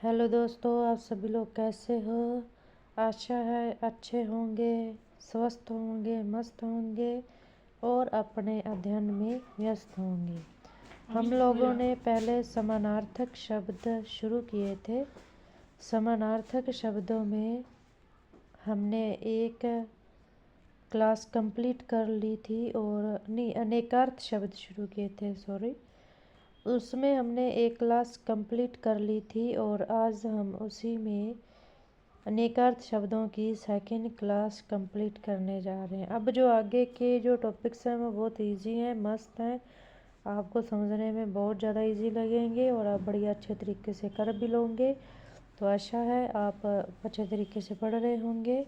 Hello दोस्तों, आप सभी लोग कैसे हो। आशा है अच्छे होंगे, स्वस्थ होंगे, मस्त होंगे और अपने अध्ययन में व्यस्त होंगे। हम लोगों ने पहले समानार्थक शब्द शुरू किए थे। समानार्थक शब्दों में हमने एक क्लास कंप्लीट कर ली थी और नहीं, अनेकार्थ शब्द शुरू किए थे, सॉरी। उसमें हमने एक क्लास कंप्लीट कर ली थी और आज हम उसी में अनेकार्थ शब्दों की सेकंड क्लास कंप्लीट करने जा रहे हैं। अब जो आगे के जो टॉपिक्स हैं वो बहुत इजी हैं, मस्त हैं, आपको समझने में बहुत ज़्यादा इजी लगेंगे और आप बड़ी अच्छे तरीके से कर भी लोगे। तो आशा है आप अच्छे तरीके से पढ़ रहे होंगे।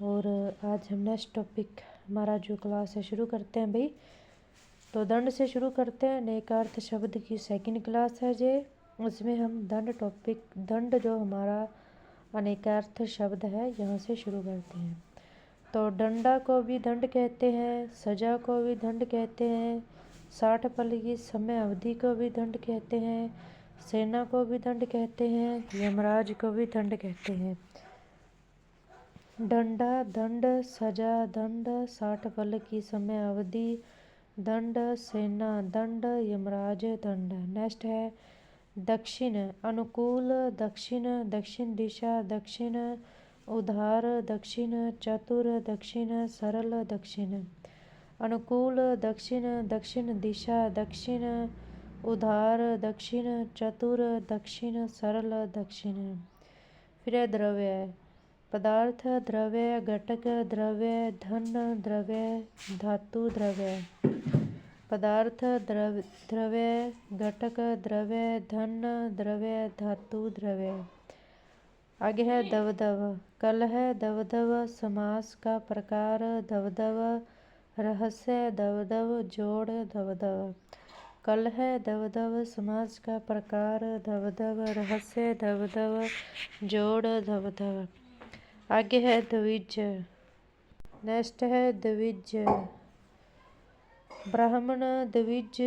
और आज हम नेक्स्ट टॉपिक हमारा जो क्लास है शुरू करते हैं भाई। तो दंड से शुरू करते हैं। अनेकार्थ शब्द की सेकंड क्लास है जे। उसमें हम दंड जो हमारा अनेकार्थ शब्द है यहाँ से शुरू करते हैं। तो डंडा को भी दंड कहते हैं, सजा को भी दंड कहते हैं, 60 पल की समय अवधि को भी दंड कहते हैं, सेना को भी दंड कहते हैं, यमराज को भी दंड कहते हैं। डंडा दंड, सजा दंड, 60 पल की समय अवधि दंड, सेना दंड, यमराज दंड। नेक्स्ट है दक्षिण, अनुकूल दक्षिण, दक्षिण दिशा दक्षिण, उधार दक्षिण, चतुर दक्षिण, सरल दक्षिण। अनुकूल दक्षिण, दक्षिण दिशा दक्षिण, उधार दक्षिण, चतुर दक्षिण, सरल दक्षिण। फिर है द्रव्य, पदार्थ द्रव्य, घटक द्रव्य, धन द्रव्य, धातु द्रव्य। पदार्थ द्रव्य, घटक द्रव्य, धन द्रव्य, धातु द्रव्य। आगे है दवदव, कल है दवदव, समास का प्रकार दवदव, रहस्य दवदव, जोड़ दवदव। कल है दवदव, समास का प्रकार दवदव, रहस्य दवदव, जोड़ दवदव। आगे है द्विज। नेक्स्ट है द्विज, ब्राह्मण द्विज,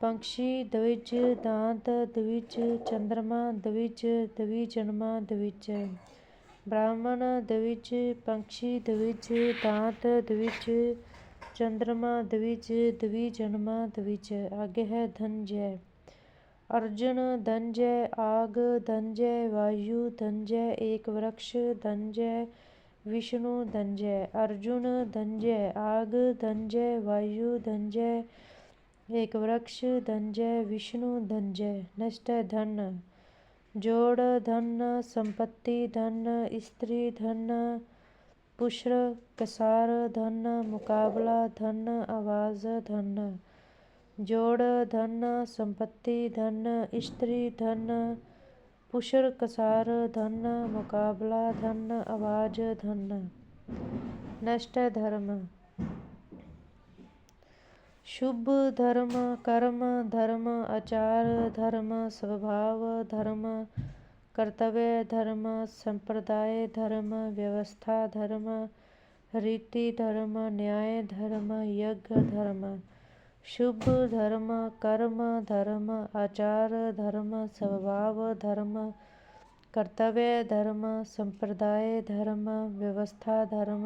पक्षी द्विज, दांत द्विज, चंद्रमा द्विज, द्विजन्मा द्विज। ब्राह्मण द्विज, पक्षी द्विज, दांत द्विज, चंद्रमा द्विज, द्विजन्मा द्विज। आगे है धनंजय, अर्जुन धनंजय, आग धनंजय, वायु धनंजय, एक वृक्ष धनंजय, विष्णु धनंजय। अर्जुन धनंजय, आग धनंजय, वायु धनंजय, एक वृक्ष धनंजय, विष्णु धनंजय। नेक्स्ट है धन, जोड़ धन, संपत्ति धन, स्त्री धन, पुष्र कसार धन, मुकाबला धन, आवाज धन। जोड़ धन, संपत्ति धन, स्त्री धन, पुष्र कसार धन, मुकाबला धन, आवाज धन। नेक्स्ट है धर्म, शुभ धर्म, कर्म धर्म, आचार धर्म, स्वभाव धर्म, कर्तव्य धर्म, संप्रदाय धर्म, व्यवस्था धर्म, रीति धर्म, न्याय धर्म, यज्ञ धर्म। शुभ धर्म, कर्म धर्म, आचार धर्म, स्वभाव धर्म, कर्तव्य धर्म, संप्रदाय धर्म, व्यवस्था धर्म,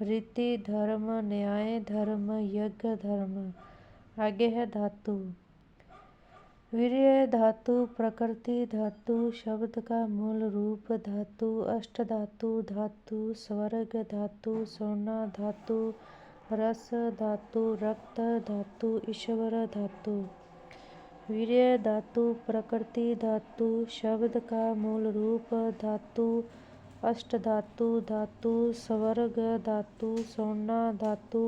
रीति धर्म, न्याय धर्म, यज्ञ धर्म। आगे है धातु, वीर्य धातु, प्रकृति धातु, शब्द का मूल रूप धातु, अष्ट धातु धातु, स्वर्ग धातु, सोना धातु, रस धातु, रक्त धातु, ईश्वर धातु। वीर्य धातु, प्रकृति धातु, शब्द का मूल रूप धातु, अष्ट धातु धातु, स्वर्ग धातु, सोना धातु,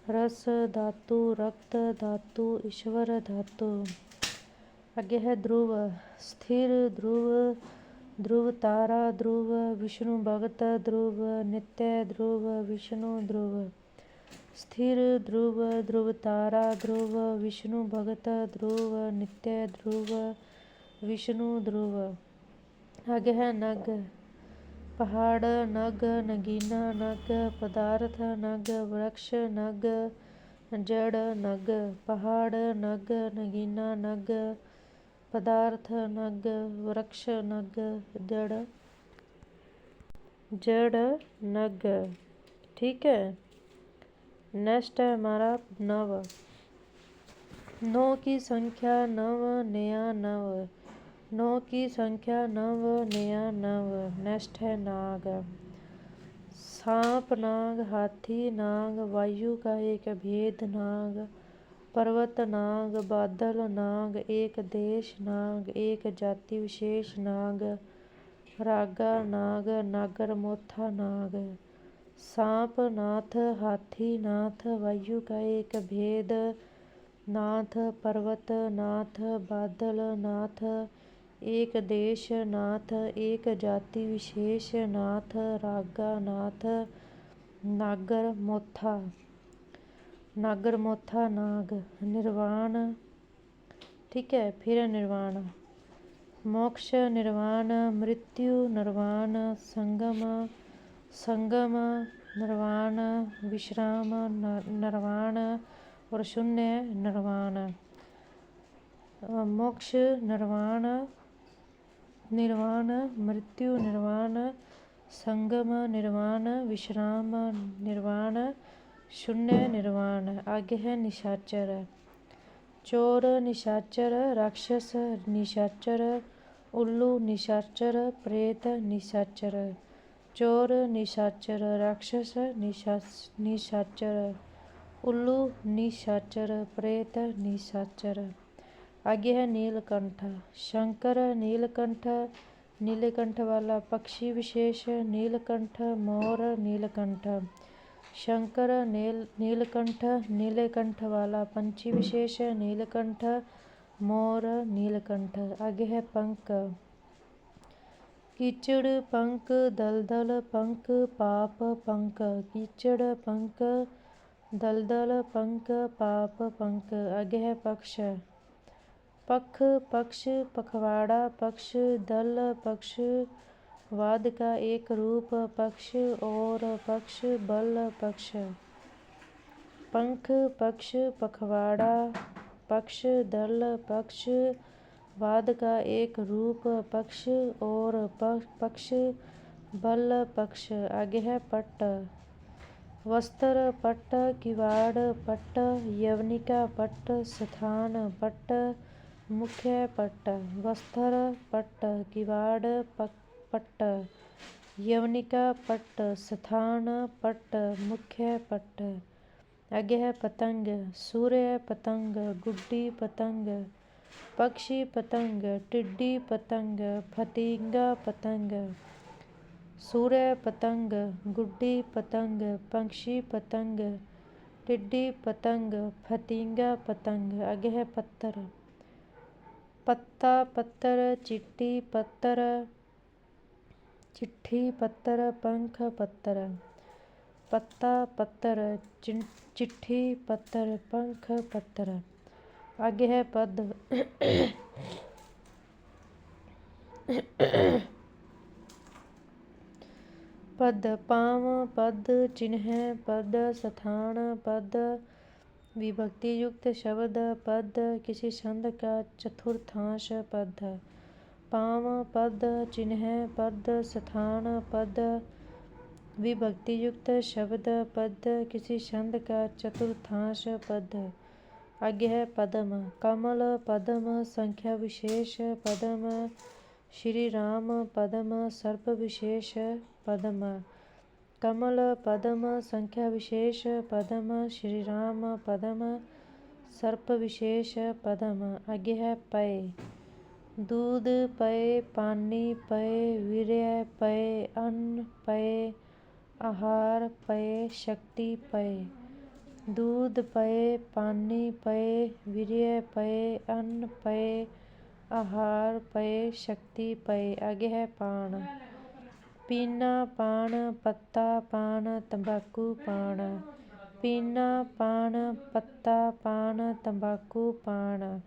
रस धातु, रक्त धातु, ईश्वर धातु। आगे है ध्रुव, स्थिर ध्रुव, ध्रुव तारा ध्रुव, विष्णु भगत ध्रुव, नित्य ध्रुव, विष्णु ध्रुव। स्थिर ध्रुव, ध्रुव तारा ध्रुव, विष्णु भगत ध्रुव, नित्य ध्रुव, विष्णु ध्रुव। आगे है नग, पहाड़ नग, नगीना नग, पदार्थ नग, वृक्ष नग, जड़ नग। पहाड़ नग, नगीना नग, पदार्थ नग, वृक्ष नग, जड़ नग। ठीक है। नेक्स्ट है हमारा नव। नौ की संख्या नव, नया नव। नौ की संख्या नव, नया नव। नेक्स्ट है नाग। सांप नाग, हाथी नाग, वायु का एक भेद नाग, पर्वत नाग, बादल नाग, एक देश नाग, एक जाति विशेष नाग, रागा नाग, नागर मोथा नाग। सांप नाथ, हाथी नाथ, वायु का एक भेद नाथ, पर्वत नाथ, बादल नाथ, एक देश नाथ, एक जाति विशेष नाथ, रागा नाथ, नागर मोथा नाग। निर्वाण। ठीक है। फिर निर्वाण। मोक्ष निर्वाण, मृत्यु निर्वाण, संगम निर्वाण, विश्राम निर्वाण और शून्य निर्वाण। मोक्ष निर्वाण, मृत्यु निर्वाण, संगम निर्वाण, विश्राम निर्वाण, शून्य निर्वाण। आगे है निशाचर। चोर निशाचर, राक्षस निशाचर, उल्लू निशाचर, प्रेत निशाचर। चोर निशाचर, राक्षस निशाचर, उल्लू निशाचर, प्रेत निशाचर। आगे है नीलकंठ। शंकर नीलकंठ, नीलकंठ वाला पक्षी विशेष नीलकंठ, मोर नीलकंठ। शंकर नीलकंठ, नीलकंठ वाला पंछी विशेष नीलकंठ, मोर नीलकंठ। आगे है पंख। कीचड़ पंख, दलदल पंख, पाप पंख। कीचड़ पंख, दलदल पंख, पाप पंख। आगे है पक्ष। पख, पक्ष, पखवाड़ा पक्ष, दल पक्ष, वाद का एक रूप पक्ष और पक्ष, बल पक्ष। पंख, पक्ष, पखवाड़ा पक्ष, दल पक्ष, वाद का एक रूप पक्ष और पक्ष, बल पक्ष। आगे है पट्ट। वस्त्र पट्ट, किवाड़ पट्ट, यवनिका पट्ट, स्थान पट्ट, मुख्य पट्ट। वस्त्र पट्ट, किवाड़ पट्ट, यवनिका पट्ट, स्थान पट्ट, मुख्य पट्ट। आगे है पतंग। सूर्य पतंग, गुड्डी पतंग, पक्षी पतंग, टिड्डी पतंग, फतिंगा पतंग। सूर्य पतंग, गुड्डी पतंग, पक्षी पतंग, टिड्डी पतंग, फतिंगा पतंग। आगे है पत्थर। पत्ता पत्थर, चिट्ठी पत्थर, चिट्ठी पत्थर, पंख पत्थर। पत्ता पत्थर, चिट्ठी पत्थर, पंख पत्थर। आगे है पद। पद। पाँव पद, चिन्ह पद, स्थान पद, विभक्ति युक्त शब्द पद, किसी छंद का चतुर्थांश पद। पाँव पद, चिन्ह पद, स्थान पद, विभक्ति युक्त शब्द पद, किसी छंद का चतुर्थांश पद। आगे है पद्म। कमल पद्म, संख्या विशेष पद्म, श्री राम पद्म, सर्प विशेष पद्म। कमल पद्म, संख्या विशेष पद्म, श्री राम पद्म, सर्प विशेष पद्म। आगे है पय। दूध पय, पानी पय, वीर्य पय, अन्न पय, आहार पय, शक्ति पय। दूध पय, पानी पय, वीर्य पय, अन्न पय, आहार पय, शक्ति पय। आगे है पान। पीना पान, पत्ता पान, तंबाकू पान। पीना पान, पत्ता पान, तंबाकू पान।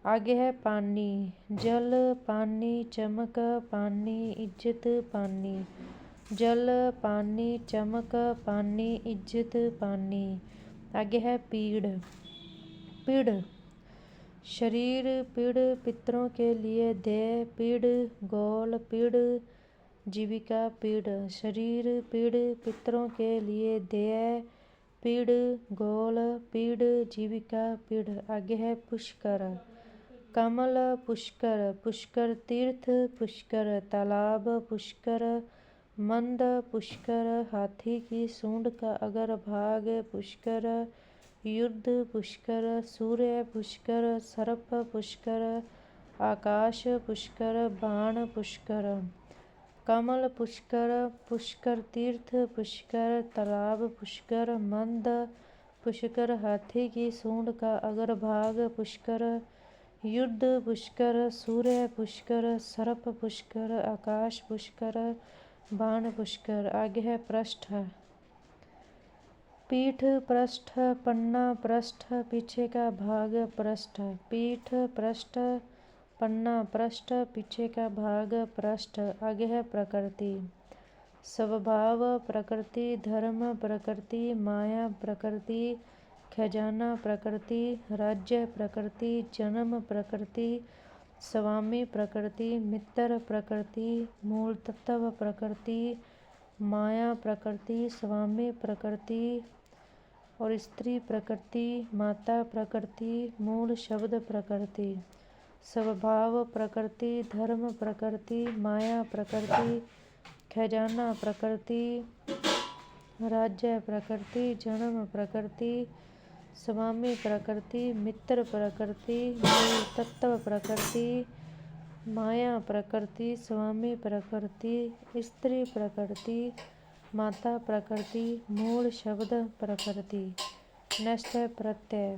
आगे है पानी। जल पानी, चमक पानी, इज्जत पानी। जल पानी, चमक पानी, इज्जत पानी। आगे है पीड़। पीड़ शरीर पीड़ पितरों के लिए देह पीड़ गोल पीड़ जीविका पीड़। शरीर पीड़ पितरों के लिए देह पीड़ गोल पीड़ जीविका पीड़। आगे है पुष्कर। कमल पुष्कर पुष्कर तीर्थ पुष्कर तालाब पुष्कर मंद पुष्कर हाथी की सूंड का अगर भाग पुष्कर युद्ध पुष्कर सूर्य पुष्कर सर्प पुष्कर आकाश पुष्कर बाण पुष्कर। कमल पुष्कर पुष्कर तीर्थ पुष्कर तालाब पुष्कर मंद पुष्कर हाथी की सूंड का अगर भाग पुष्कर युद्ध पुष्कर सूर्य पुष्कर सर्प पुष्कर आकाश पुष्कर बाण पुष्कर। आगे है पृष्ठ। पीठ पृष्ठ पन्ना पृष्ठ पीछे का भाग पृष्ठ। पीठ पृष्ठ पन्ना पृष्ठ पीछे का भाग पृष्ठ। आगे है प्रकृति। स्वभाव प्रकृति धर्म प्रकृति माया प्रकृति खजाना प्रकृति राज्य प्रकृति जन्म प्रकृति स्वामी प्रकृति मित्र प्रकृति मूल तत्व प्रकृति माया प्रकृति स्वामी प्रकृति और स्त्री प्रकृति माता प्रकृति मूल शब्द प्रकृति। स्वभाव प्रकृति धर्म प्रकृति माया प्रकृति खजाना प्रकृति राज्य प्रकृति जन्म प्रकृति स्वामी प्रकृति मित्र प्रकृति मूल तत्व प्रकृति माया प्रकृति स्वामी प्रकृति स्त्री प्रकृति माता प्रकृति मूल शब्द प्रकृति। नेक्स्ट है प्रत्यय।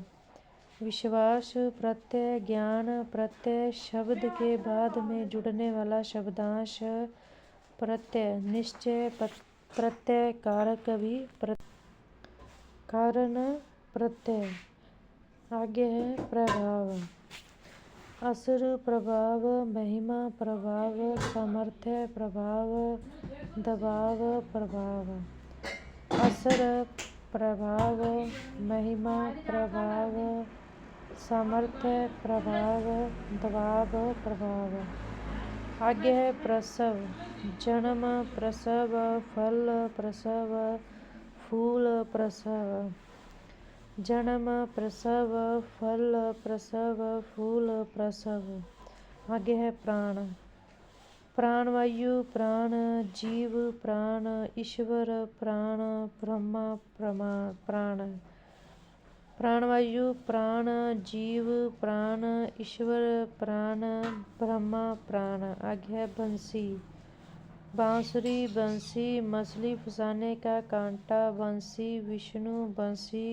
विश्वास प्रत्यय ज्ञान प्रत्यय शब्द के बाद में जुड़ने वाला शब्दांश प्रत्यय। निश्चय प्रत्यय कारक भी कारण प्रत्यय। आगे है प्रभाव। असुर प्रभाव महिमा प्रभाव सामर्थ्य प्रभाव दबाव प्रभाव। असर प्रभाव महिमा प्रभाव सामर्थ्य प्रभाव दबाव प्रभाव। आगे है प्रसव। जन्म प्रसव फल प्रसव फूल प्रसव। जन्म प्रसव फल प्रसव फूल प्रसव। आगे है प्राण। प्राणवायु प्राण जीव प्राण ईश्वर प्राण ब्रह्मा प्राण। प्राणवायु प्राण जीव प्राण ईश्वर प्राण ब्रह्मा प्राण। आगे है बंसी। बांसुरी बंसी मछली फंसाने का कांटा बंसी विष्णु बंसी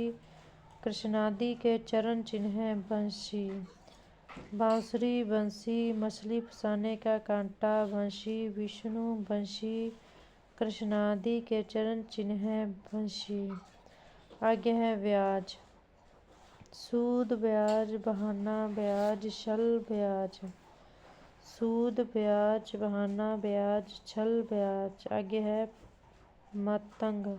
कृष्णादि के चरण चिन्ह है बंसी। बांसुरी बंसी मछली फंसाने का कांटा बंसी विष्णु बंसी कृष्णादि के चरण चिन्ह है बंसी। आगे है ब्याज। सूद ब्याज बहाना ब्याज छल ब्याज। सूद ब्याज बहाना ब्याज छल ब्याज। आगे है मतंग।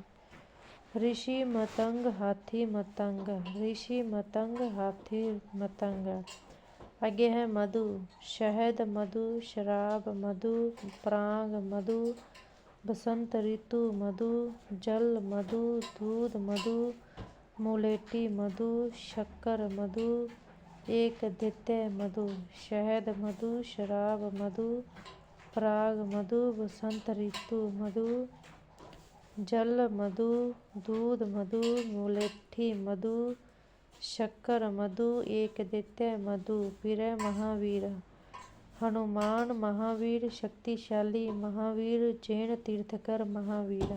ऋषि मतंग हाथी मतंग ऋषि मतंग हाथी मतंग। आगे है मधु। शहद मधु शराब मधु पराग मधु बसंत ऋतु मधु जल मधु दूध मधु मुलेठी मधु शक्कर मधु एक द्वितीय मधु। शहद मधु शराब मधु पराग मधु बसंत ऋतु मधु जल मधु दूध मधु मुलेठी मधु शक्कर मधु एक द्वितीय मधु। फिर है महावीर। हनुमान महावीर शक्तिशाली महावीर जैन तीर्थकर महावीर।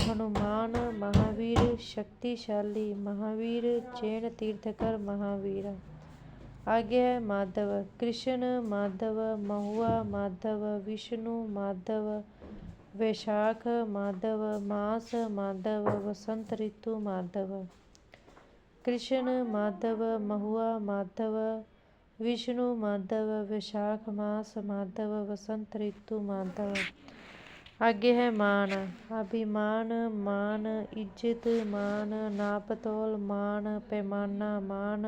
हनुमान महावीर शक्तिशाली महावीर जैन तीर्थकर महावीर। आगे है माधव। कृष्ण माधव महुआ माधव विष्णु माधव वैशाख माधव मास माधव वसंत ऋतु माधव। कृष्ण माधव महुआ माधव विष्णु माधव वैशाख मास माधव वसंत ऋतु माधव। आगे है मान। अभिमान मान इज्जत मान नापतोल मान पैमाना मान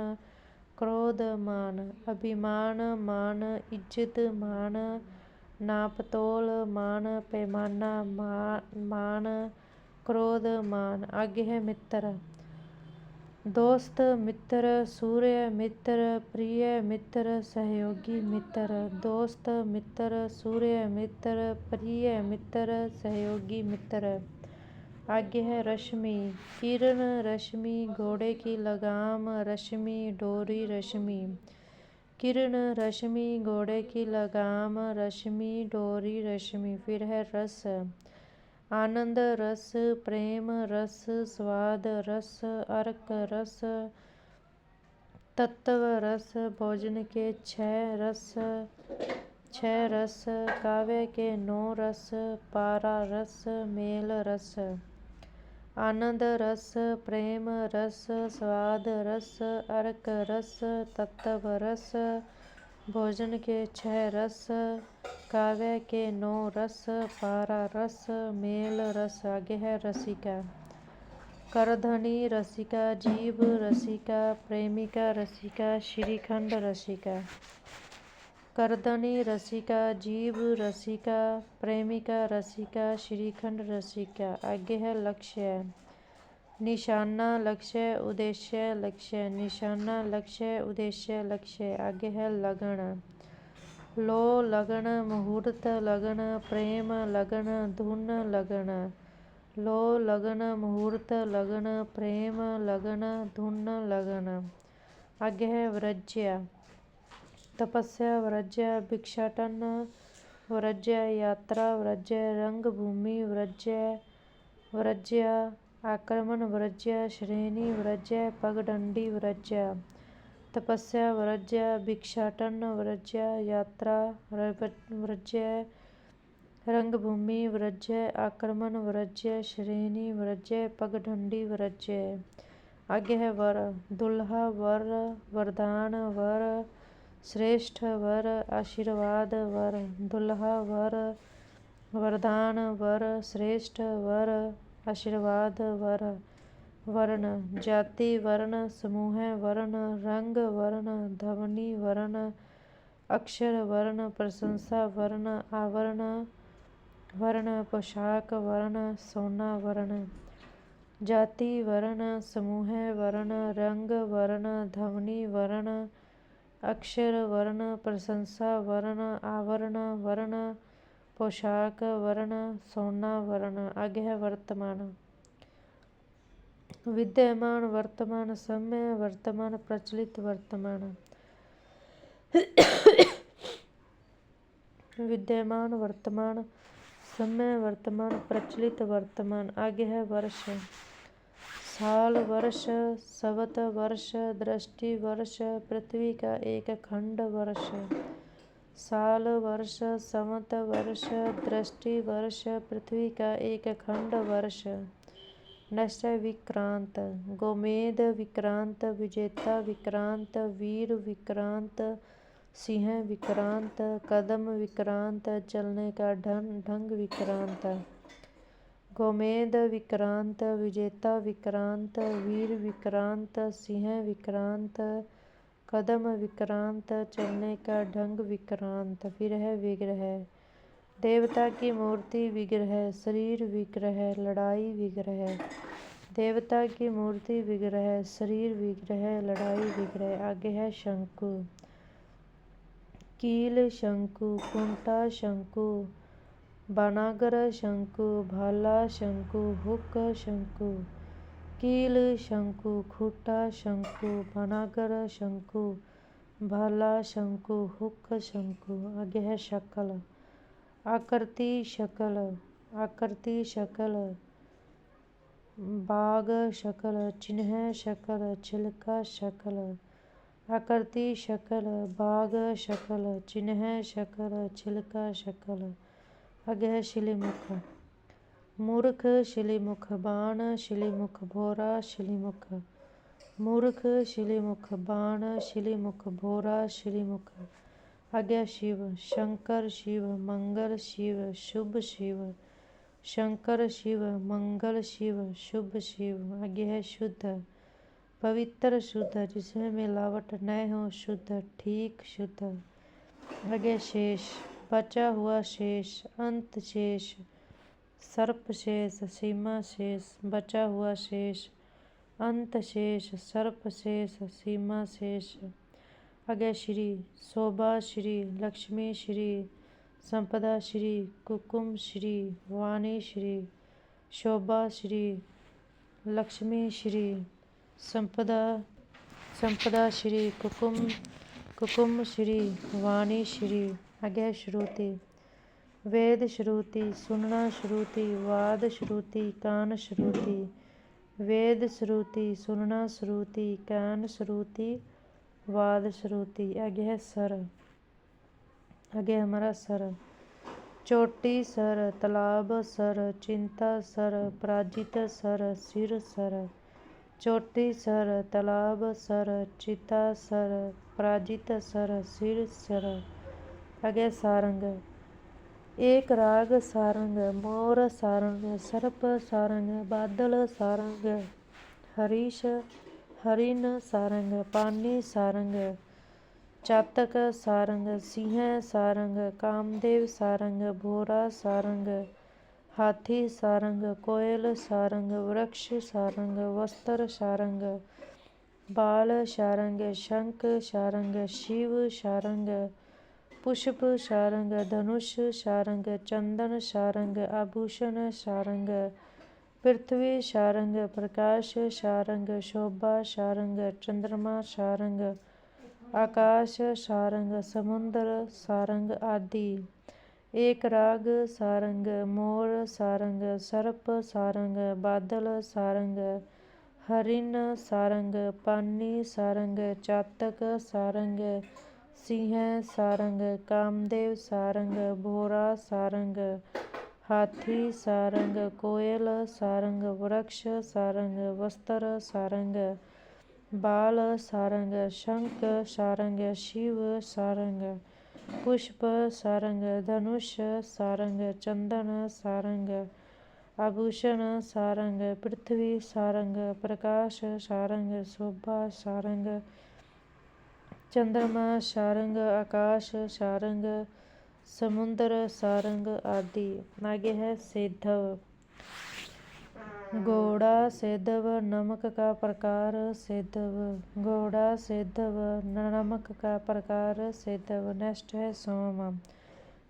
क्रोध मान, अभिमान मान, इज्जत मान, नापतोल मान, पैमाना मान, क्रोध मान। आगे है मित्र। दोस्त मित्र, सूर्य मित्र, प्रिय मित्र, सहयोगी मित्र। दोस्त मित्र, सूर्य मित्र, प्रिय मित्र, सहयोगी मित्र। आगे है रश्मि। किरण रश्मि, घोड़े की लगाम रश्मि, डोरी रश्मि। किरण रश्मि, घोड़े की लगाम रश्मि, डोरी रश्मि। फिर है रस। आनंद रस, प्रेम रस, स्वाद रस, अर्क रस, तत्व रस। भोजन के 6 रस, काव्य के 9 रस, पारा रस, मेल रस। आनंद रस, प्रेम रस, स्वाद रस, अर्क रस, तत्व रस। भोजन के 6 रस, काव्य के 9 रस, पारा रस, मेल रस। आगे है रसिका। करधनी रसिका, जीव रसिका, प्रेमिका रसिका, श्रीखंड रसिका। करधनी रसिका, जीव रसिका, प्रेमिका रसिका, श्रीखंड रसिका। आगे है लक्ष्य। निशाना लक्ष्य, उद्देश्य लक्ष्य, निशाना लक्ष्य, उद्देश्य लक्ष्य। आगे है लगन। लो लगन, मुहूर्त लगन, प्रेम लगन, धुन लगन। लो लगन, मुहूर्त लगन, प्रेम लगन, धुन लगन। आगे है व्रज्य। तपस्या व्रज्य, भिक्षाटन व्रज्य, यात्रा व्रज्य, रंगभूमि व्रज्य, आक्रमण व्रज्य, श्रेणी व्रज्य, पगडंडी व्रज्य। तपस्या व्रज्य, भिक्षाटन व्रज्य, यात्रा व्रज्य, रंगभूमि व्रज्य, आक्रमण व्रज्य, श्रेणी व्रज्य, पगडंडी व्रज्य। आगे है वर। दुल्हा वर, वरदान वर, श्रेष्ठ वर, आशीर्वाद वर। दुल्हा वर, वरदान वर, श्रेष्ठ वर, आशीर्वाद वर। वर्ण। जाति वर्ण, समूह वर्ण, रंग वर्ण, ध्वनि वर्ण, अक्षर वर्ण, प्रशंसा वर्ण, आवरण वर्ण, पोशाक वर्ण, सोना वर्ण। जाति वर्ण, समूह वर्ण, रंग वर्ण, ध्वनि वर्ण, अक्षर वर्ण, प्रशंसा वर्ण, आवरण वर्ण, पोशाक वर्ण, सोना वर्ण। आगे है वर्तमान। विद्यमान वर्तमान, सम्य वर्तमान, प्रचलित वर्तमान। विद्यमान वर्तमान, सम्य वर्तमान, प्रचलित वर्तमान। आगे है वर्ष। साल वर्ष, सवत वर्ष, दृष्टि वर्ष, पृथ्वी का एक खंड वर्ष। साल वर्ष, संवत वर्ष, दृष्टि वर्ष, पृथ्वी का एक खंड वर्ष। निश्चय विक्रांत। गोमेद विक्रांत, विजेता विक्रांत, वीर विक्रांत, सिंह विक्रांत, कदम विक्रांत, चलने का ढंग विक्रांत। गोमेद विक्रांत, विजेता विक्रांत, वीर विक्रांत, सिंह विक्रांत, कदम विक्रांत, चलने का ढंग विक्रांत। फिर है विग्रह। देवता की मूर्ति विग्रह, शरीर विग्रह, लड़ाई विग्रह। देवता की मूर्ति विग्रह, शरीर विग्रह, लड़ाई विग्रह। आगे है शंकु। कील शंकु, कुंटा शंकु, बानागर शंकु, भाला शंकु, हुक शंकु। कील शंकु, खूंटा शंकु, बानागर शंकु, भाला शंकु, हुक शंकु। आगे है शकल। आकृति शकल, आकृति शकल, बाग शकल, चिन्ह शकल, छिलका शकल। आकृति शकल, बाग शकल, चिन्ह शकल, छिलका शकल। आगे है शिलीमुख। मूर्ख शिलीमुख, बाण शिलीमुख, भोरा शिलीमुख। मूर्ख शिलीमुख, बाण शिलीमुख, भोरा शिलीमुख। आगे शिव। शंकर शिव, मंगल शिव, शुभ शिव। शंकर शिव, मंगल शिव, शुभ शिव। आगे है शुद्ध। पवित्र शुद्ध जिसमें मिलावट न हो, शुद्ध ठीक शुद्ध। आगे शेष, बचा हुआ शेष, अंत शेष, सर्प शेष, सीमा शेष, बचा हुआ शेष, अंत शेष, सर्प शेष, सीमा शेष। आगे श्री, शोभा श्री, लक्ष्मी श्री, संपदा श्री, कुकुम श्री, वाणी श्री। शोभा श्री, लक्ष्मी श्री, संपदा श्री, कुकुम श्री, वाणी श्री। आगे श्रुति, वेद श्रुति, सुनना श्रुति, वाद श्रुति, कान श्रुति। वेद श्रुति, सुनना श्रुति, कान श्रुति, वाद श्रुति। आगे है सर, आगे हमारा सर, चोटी सर, तालाब सर, चिंता सर, पराजित सर, सिर सर। चोटी सर, तालाब सर, चिता सर, पराजित सर, सिर सर। आगे सारंग, एक राग सारंग, मोर सारंग, सर्प सारंग, बादल सारंग, हरीश हरिण सारंग, पानी सारंग, चातक सारंग, सिंह सारंग, कामदेव सारंग, भोरा सारंग, हाथी सारंग, कोयल सारंग, वृक्ष सारंग, वस्त्र सारंग, बाल सारंग, शंख सारंग, शिव सारंग, पुष्प सारंग, धनुष सारंग, चंदन सारंग, आभूषण सारंग, पृथ्वी सारंग, प्रकाश सारंग, शोभा सारंग, चंद्रमा सारंग, आकाश सारंग, समुद्र सारंग आदि। एक राग सारंग, मोर सारंग, सर्प सारंग, बादल सारंग, हरिण सारंग, पानी सारंग, चातक सारंग, सिंह सारंग, कामदेव सारंग, भोरा सारंग, हाथी सारंग, कोयल सारंग, वृक्ष सारंग, वस्त्र सारंग, बाल सारंग, शंख सारंग, शिव सारंग, पुष्प सारंग, धनुष सारंग, चंदन सारंग, आभूषण सारंग, पृथ्वी सारंग, प्रकाश सारंग, शोभा सारंग, चंद्रमा सारंग, आकाश सारंग, समुद्र सारंग आदि। आगे है सेधव, घोड़ा सेधव, नमक का प्रकार सेधव, घोड़ा सेधव, नमक का प्रकार सेधव। नेक्स्ट है सोम,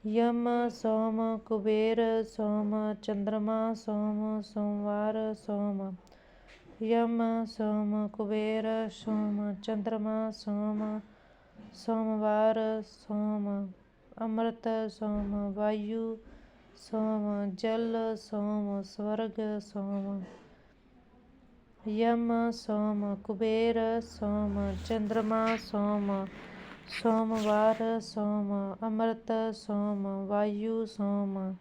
यम सोम, कुबेर सोम, चंद्रमा सोम, सोमवार सोम। यम सोम, कुबेर सोम, चंद्रमा सोम, सोमवार सोम, अमृत सोम, वायु सोम, जल सोम, स्वर्ग सोम। यम सोम, कुबेर सोम, चंद्रमा सोम, सोमवार सोम, अमृत सोम, वायु सोम,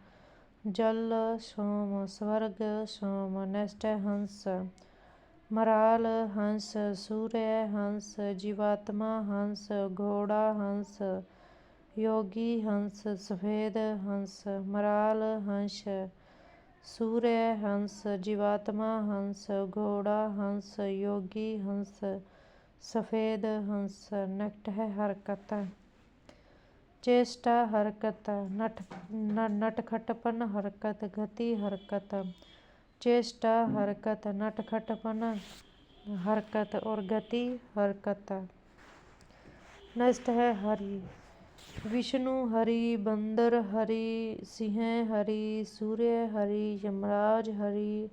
जल सोम, स्वर्ग सोम। नेक्स्ट है हंस, मराल हंस, सूर्य हंस, जीवात्मा हंस, घोड़ा हंस, योगी हंस, सफेद हंस। मराल हंस, सूर्य हंस, जीवात्मा हंस, घोड़ा हंस, योगी हंस, सफेद हंस। नेक्स्ट है हरकत, चेष्टा हरकत, नटखटपन हरकत, गति हरकत। चेष्टा हरकत, नटखटपन हरकत और गति हरकत। नेक्स्ट है हरि, विष्णु हरि, बंदर हरि, सिंह हरि, सूर्य हरि, यमराज हरि,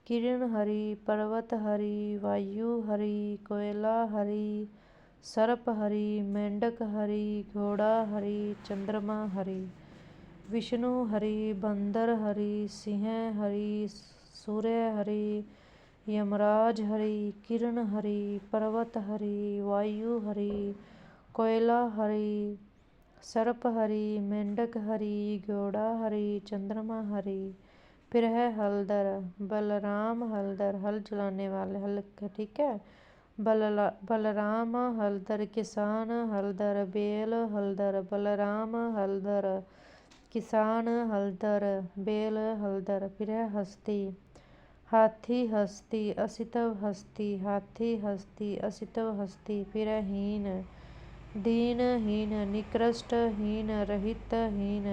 किरण हरि, पर्वत हरि, वायु हरि, कोयला हरि, सर्प हरि, मेंढक हरि, घोड़ा हरि, चंद्रमा हरि। विष्णु हरि, बंदर हरि, सिंह हरि, सूर्य हरि, यमराज हरि, किरण हरि, पर्वत हरि, वायु हरि, कोयला हरि, सर्प हरि, मेंढक हरि, घोड़ा हरि, चंद्रमा हरि। फिर है हलदर, बलराम हलदर, हल चलाने वाले, हल ठीक है। बलराम हलदर, किसान हलदर, बेल हलदर, बलराम हलदर, किसान हलदर, बेल हलदर। फिर है हस्ती, हाथी हस्ती असितव हस्ती, हाथी हस्ती असितव हस्ती। फिर हीन, दीनहीन निकृष्टहीन रहितहीन,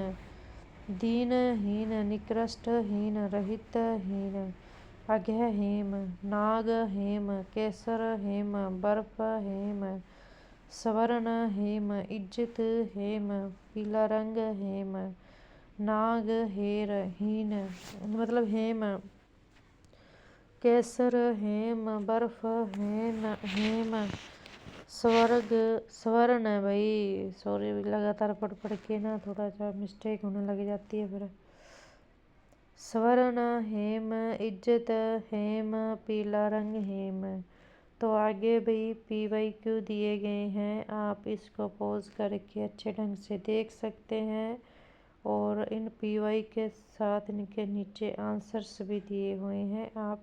दीनहीन निकृष्टहीन रहितहीन। आगे है हेम, नाग हेम, केसर हेम, बर्फ हेम, स्वर्ण हेम, इज्जत हेम, पीला रंग हेम, नाग हेर हीन मतलब हेम, केसर हेम, बर्फ हेम, स्वर्ण भाई सॉरी लगातार पढ़ के ना थोड़ा सा मिस्टेक होने लग जाती है। फिर स्वर्ण हेम, इज्जत हेम, पीला रंग हेम। तो आगे भी PYQ दिए गए हैं, आप इसको पॉज करके अच्छे ढंग से देख सकते हैं और इन PY के साथ इनके नीचे आंसर्स भी दिए हुए हैं, आप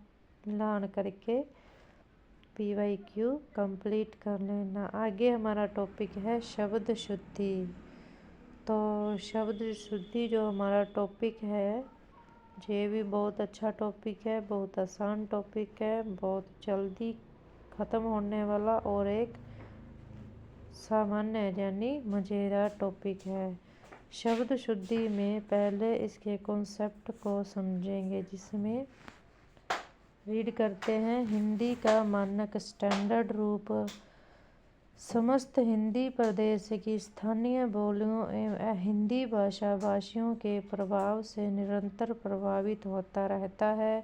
लर्न करके PYQ कंप्लीट कर लेना। आगे हमारा टॉपिक है शब्द शुद्धि। तो शब्द शुद्धि जो हमारा टॉपिक है ये भी बहुत अच्छा टॉपिक है, बहुत आसान टॉपिक है, बहुत जल्दी ख़त्म होने वाला और एक सामान्य यानी मज़ेदार टॉपिक है। शब्द शुद्धि में पहले इसके कॉन्सेप्ट को समझेंगे, जिसमें रीड करते हैं। हिंदी का मानक स्टैंडर्ड रूप समस्त हिंदी प्रदेश की स्थानीय बोलियों एवं हिंदी भाषा भाषियों के प्रभाव से निरंतर प्रभावित होता रहता है।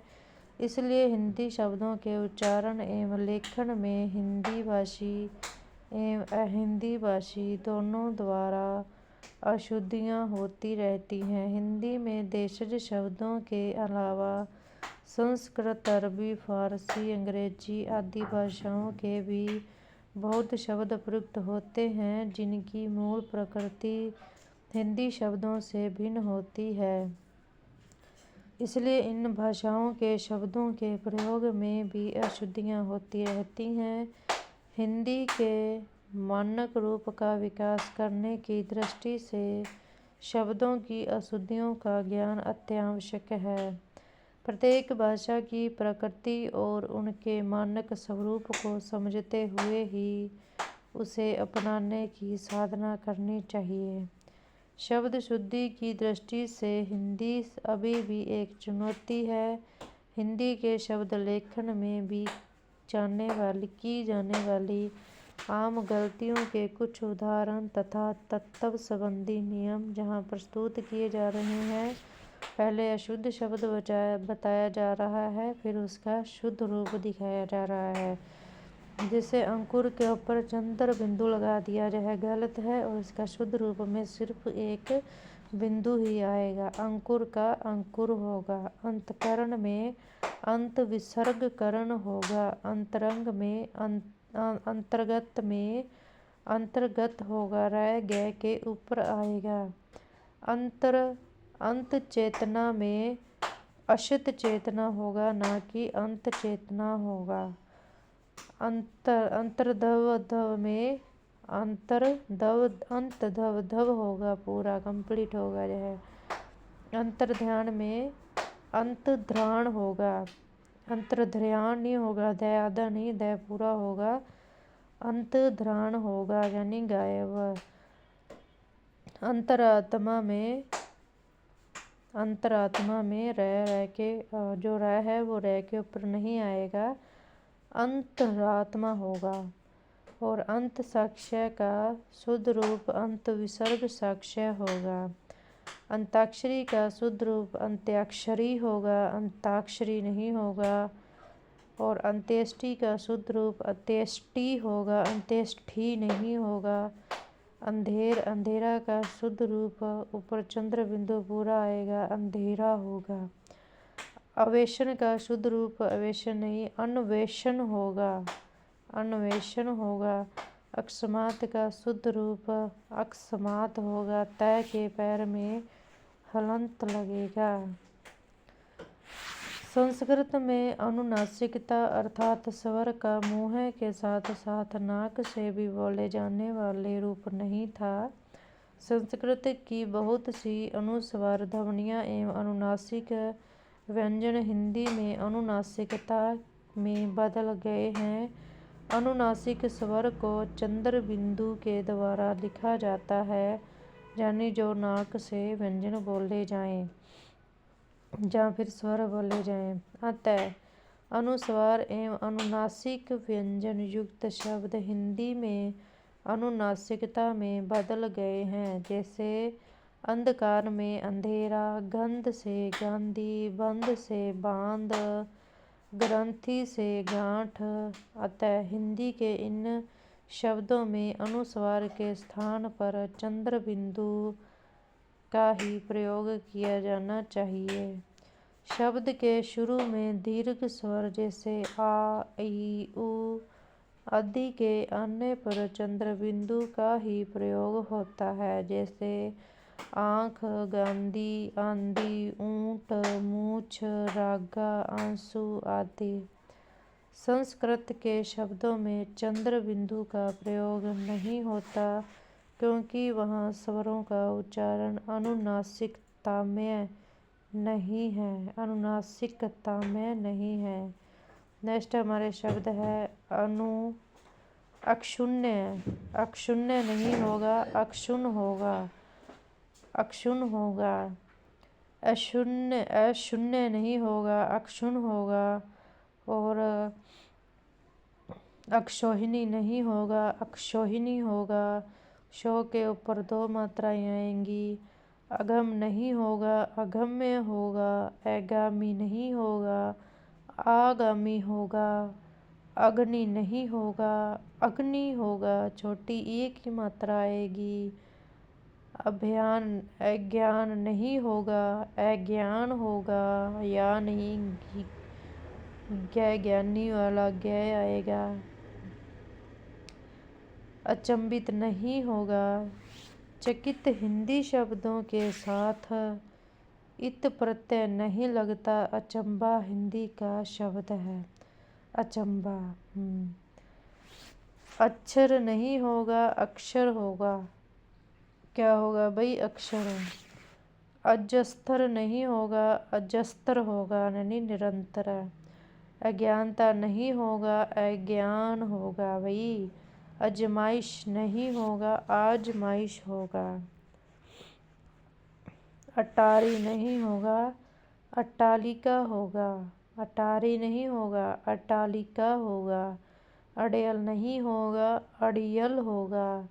इसलिए हिंदी शब्दों के उच्चारण एवं लेखन में हिंदी भाषी एवं अहिंदी भाषी दोनों द्वारा अशुद्धियाँ होती रहती हैं। हिंदी में देशज शब्दों के अलावा संस्कृत, अरबी, फारसी, अंग्रेजी आदि भाषाओं के भी बहुत शब्द प्रयुक्त होते हैं, जिनकी मूल प्रकृति हिंदी शब्दों से भिन्न होती है। इसलिए इन भाषाओं के शब्दों के प्रयोग में भी अशुद्धियाँ होती रहती हैं। हिंदी के मानक रूप का विकास करने की दृष्टि से शब्दों की अशुद्धियों का ज्ञान अत्यावश्यक है। प्रत्येक भाषा की प्रकृति और उनके मानक स्वरूप को समझते हुए ही उसे अपनाने की साधना करनी चाहिए। शब्द शुद्धि की दृष्टि से हिंदी अभी भी एक चुनौती है। हिंदी के शब्द लेखन में भी की जाने वाली आम गलतियों के कुछ उदाहरण तथा तत्व संबंधी नियम जहाँ प्रस्तुत किए जा रहे हैं। पहले अशुद्ध शब्द बताया जा रहा है, फिर उसका शुद्ध रूप दिखाया जा रहा है। जैसे अंकुर के ऊपर चंद्र बिंदु लगा दिया जाए गलत है, और इसका शुद्ध रूप में सिर्फ एक बिंदु ही आएगा। अंकुर का अंकुर होगा, अंतकरण में अंत विसर्ग करण होगा, अंतरंग में अंतर्गत होगा, रह गए के ऊपर आएगा। अंत चेतना में अशित चेतना होगा, ना कि अंत चेतना होगा। अंतर्धव में अंतधव होगा, पूरा कंप्लीट होगा यह। अंतर्ध्यान में अंतध्राण होगा, अंतर्ध्यान नहीं होगा, दय आधा नहीं, दय पूरा होगा, अंतध्राण होगा यानी गायब। अंतरात्मा में रह के जो रह है वो रह के ऊपर नहीं आएगा, अंतरात्मा होगा। और अंत साक्ष्य का शुद्ध रूप अंत विसर्ग साक्ष्य होगा। अंताक्षरी का शुद्ध रूप अंत्याक्षरी होगा, अंताक्षरी नहीं होगा। और अंत्येष्टि का शुद्ध रूप अंत्येष्टि होगा, अंत्येष्टि नहीं होगा। अंधेरा का शुद्ध रूप ऊपर चंद्र बिंदु पूरा आएगा, अंधेरा होगा। अवेशन का शुद्ध रूप अवेशन नहीं, अन्वेषण होगा, अन्वेषण होगा। अकस्मात का शुद्ध रूप अकस्मात होगा, तय के पैर में हलंत लगेगा। संस्कृत में अनुनासिकता अर्थात स्वर का मुँह के साथ साथ नाक से भी बोले जाने वाले रूप नहीं था। संस्कृत की बहुत सी अनुस्वार ध्वनियाँ एवं अनुनासिक व्यंजन हिंदी में अनुनासिकता में बदल गए हैं। अनुनासिक स्वर को चंद्र बिंदु के द्वारा लिखा जाता है, यानी जो नाक से व्यंजन बोले जाएं या फिर स्वर बोले जाएं। अतः अनुस्वार एवं अनुनासिक व्यंजन युक्त शब्द हिंदी में अनुनासिकता में बदल गए हैं। जैसे अंधकार में अंधेरा, गंध से गांधी, बंद से बांध, ग्रंथि से गांठ। अतः हिंदी के इन शब्दों में अनुस्वार के स्थान पर चंद्र बिंदु का ही प्रयोग किया जाना चाहिए। शब्द के शुरू में दीर्घ स्वर जैसे आ, ई, उ आदि के आने पर चंद्र बिंदु का ही प्रयोग होता है। जैसे आँख, गांधी, आंधी, ऊंट, मूछ, रागा, आंसू आदि। संस्कृत के शब्दों में चंद्र बिंदु का प्रयोग नहीं होता, क्योंकि वहाँ स्वरों का उच्चारण अनुनासिकता में नहीं है। नेक्स्ट हमारे शब्द है अक्षुण्य। अक्षुण्य नहीं होगा, अक्षुण होगा। अक्षुण होगा। अशून्य नहीं होगा, अक्षुण होगा। और अक्षोहिणी नहीं होगा, अक्षोहिणी होगा। शो के ऊपर 2 मात्राएं आएंगी। अगम नहीं होगा, अगम्य होगा। अगामी नहीं होगा, आगामी होगा। अग्नि नहीं होगा, अग्नि होगा। छोटी ई की मात्रा आएगी। अज्ञान नहीं होगा, अज्ञान होगा। या नहीं, ज्ञानी वाला ज्ञ आएगा। अचंभित नहीं होगा। चकित हिंदी शब्दों के साथ इत प्रत्यय नहीं लगता। अचंबा हिंदी का शब्द है। अचंबा। अक्षर नहीं होगा, अक्षर होगा। क्या होगा भाई? अक्षर। अजस्तर नहीं होगा, अजस्तर होगा, यानी निरंतर। अज्ञानता नहीं होगा, अज्ञान होगा भाई। अजमाइश नहीं होगा, आजमाइश होगा। अटारी नहीं होगा, अट्टालिका होगा। अटारी नहीं होगा, अट्टालिका होगा। अड़यल नहीं होगा, अड़ियल होगा।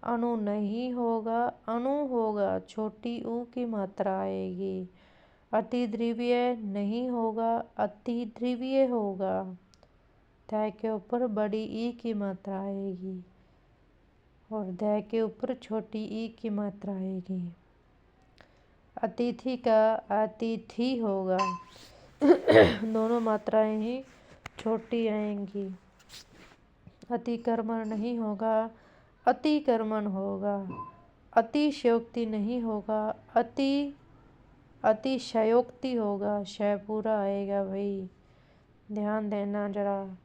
अणु नहीं होगा, अणु होगा। छोटी ऊ की मात्रा आएगी। अति ध्रुवीय नहीं होगा, अति ध्रुवीय होगा। ध के ऊपर बड़ी ई की मात्रा आएगी और ध के ऊपर छोटी ई की मात्रा आएगी। अतिथि का अतिथि होगा। दोनों मात्राएं ही छोटी आएंगी। अतिक्रमण नहीं होगा, अतिक्रमण होगा। अतिशयोक्ति नहीं होगा, अतिशयोक्ति होगा। शय पूरा आएगा भाई, ध्यान देना जरा।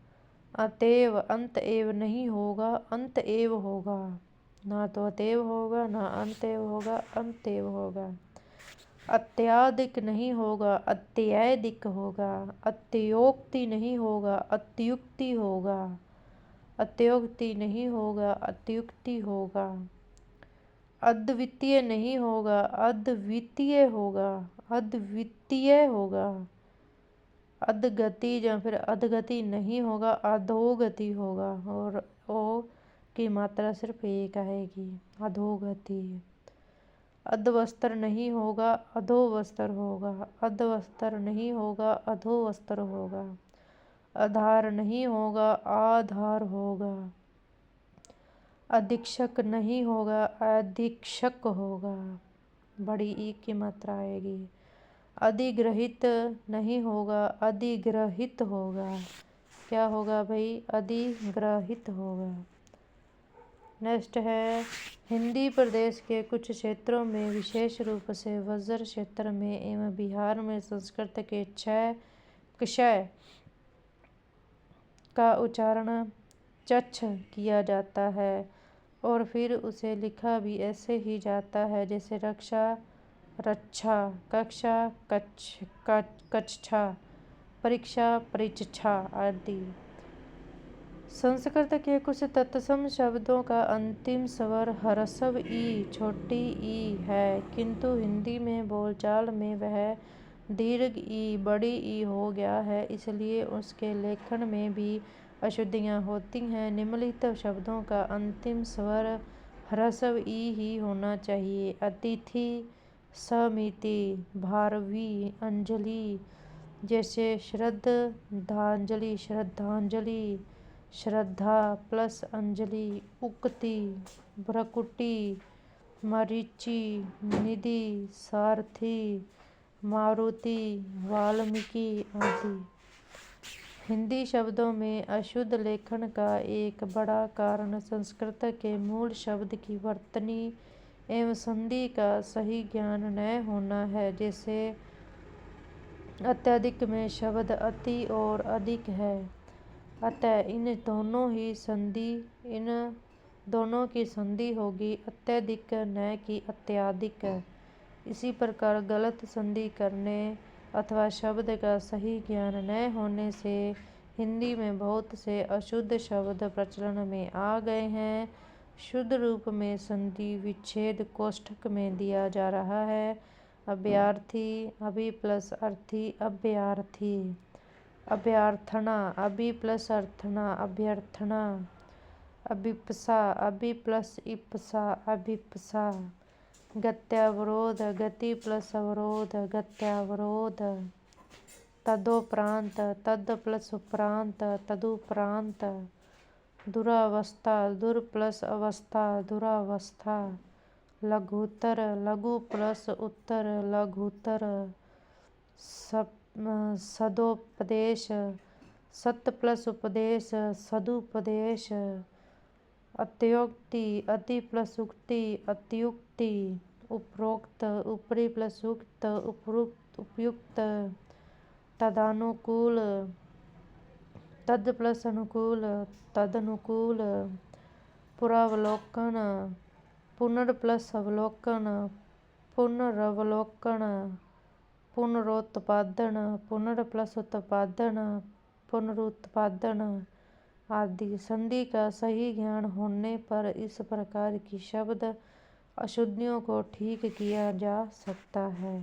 अतएव अंत एव नहीं होगा, अंत एव होगा। ना तो अतएव होगा, ना अंतएव होगा, अंतएव होगा। अत्याधिक नहीं होगा, अत्यधिक होगा। अत्योक्ति नहीं होगा, अत्युक्ति होगा। अत्योक्ति नहीं होगा, अत्युक्ति होगा। अद्वितीय नहीं होगा, अद्वितीय होगा। अद्वितीय होगा। अधगति या फिर अधगति नहीं होगा, अधोगति होगा। और ओ की मात्रा सिर्फ एक आएगी, अधोगति। अधवस्त्र नहीं होगा, अधोवस्त्र होगा। अधवस्त्र नहीं होगा, अधोवस्त्र होगा। आधार नहीं होगा, आधार होगा। अधीक्षक नहीं होगा, अधीक्षक होगा। बड़ी ई की मात्रा आएगी। अधिग्रहित नहीं होगा, अधिग्रहित होगा। क्या होगा भाई? अधिग्रहित होगा। नेक्स्ट है हिंदी प्रदेश के कुछ क्षेत्रों में, विशेष रूप से वज्र क्षेत्र में एवं बिहार में संस्कृत के क्षय का उच्चारण चक्ष किया जाता है और फिर उसे लिखा भी ऐसे ही जाता है, जैसे रक्षा रक्षा, कक्षा, कक्षा, परीक्षा, परीक्षा आदि। संस्कृत के कुछ तत्सम शब्दों का अंतिम स्वर ह्रस्व ई, छोटी ई है, किंतु हिंदी में बोलचाल में वह दीर्घ ई, बड़ी ई हो गया है, इसलिए उसके लेखन में भी अशुद्धियाँ होती हैं। निम्नलिखित शब्दों का अंतिम स्वर ह्रस्व ई ही होना चाहिए: अतिथि, समिति, भारवी, अंजलि। जैसे श्रद्धांजलि, श्रद्धांजलि, श्रद्धा प्लस अंजलि, उक्ति, भ्रकुटी, मरीचि, निधि, सारथी, मारुति, वाल्मीकि आदि। हिंदी शब्दों में अशुद्ध लेखन का एक बड़ा कारण संस्कृत के मूल शब्द की वर्तनी एवं संधि का सही ज्ञान न होना है। जैसे अत्यधिक में शब्द अति और अधिक है, अतः इन दोनों की संधि होगी अत्यधिक न कि अत्यधिक। इसी प्रकार गलत संधि करने अथवा शब्द का सही ज्ञान न होने से हिंदी में बहुत से अशुद्ध शब्द प्रचलन में आ गए हैं। शुद्ध रूप में संधि विच्छेद कोष्ठक में दिया जा रहा है: अभ्यर्थी, अभि प्लस अर्थी, अभ्यर्थी। अभ्यर्थना, अभि प्लस अर्थना, अभ्यर्थना। अभिप्सा, अभि प्लस इप्सा, अभिप्सा। गत्यावरोध, गति प्लस अवरोध, गत्यावरोध। तदोपरांत, तद प्लस उपरांत, तदुपरांत। दुरावस्था, दुर प्लस अवस्था, दुरावस्था। लघुत्तर, लघु प्लस उत्तर, लघुत्तर। सदोपदेश, सत प्लस उपदेश, सदुपदेश। अत्युक्ति, अति प्लस उक्ति, अत्युक्ति। उपरोक्त, ऊपरी प्लस उक्त, उपयुक्त। तदानुकूल, तद प्लस अनुकूल, तदनुकूल। पुरावलोकन, पुनर् प्लस अवलोकन, पुनरवलोकन। पुनरोत्पादन, पुनर् प्लस उत्पादन, पुनरुत्पादन आदि। संधि का सही ज्ञान होने पर इस प्रकार की शब्द अशुद्धियों को ठीक किया जा सकता है।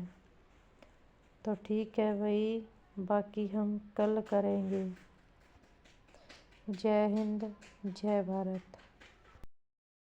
तो ठीक है भाई, बाकी हम कल करेंगे। जय हिंद, जय भारत।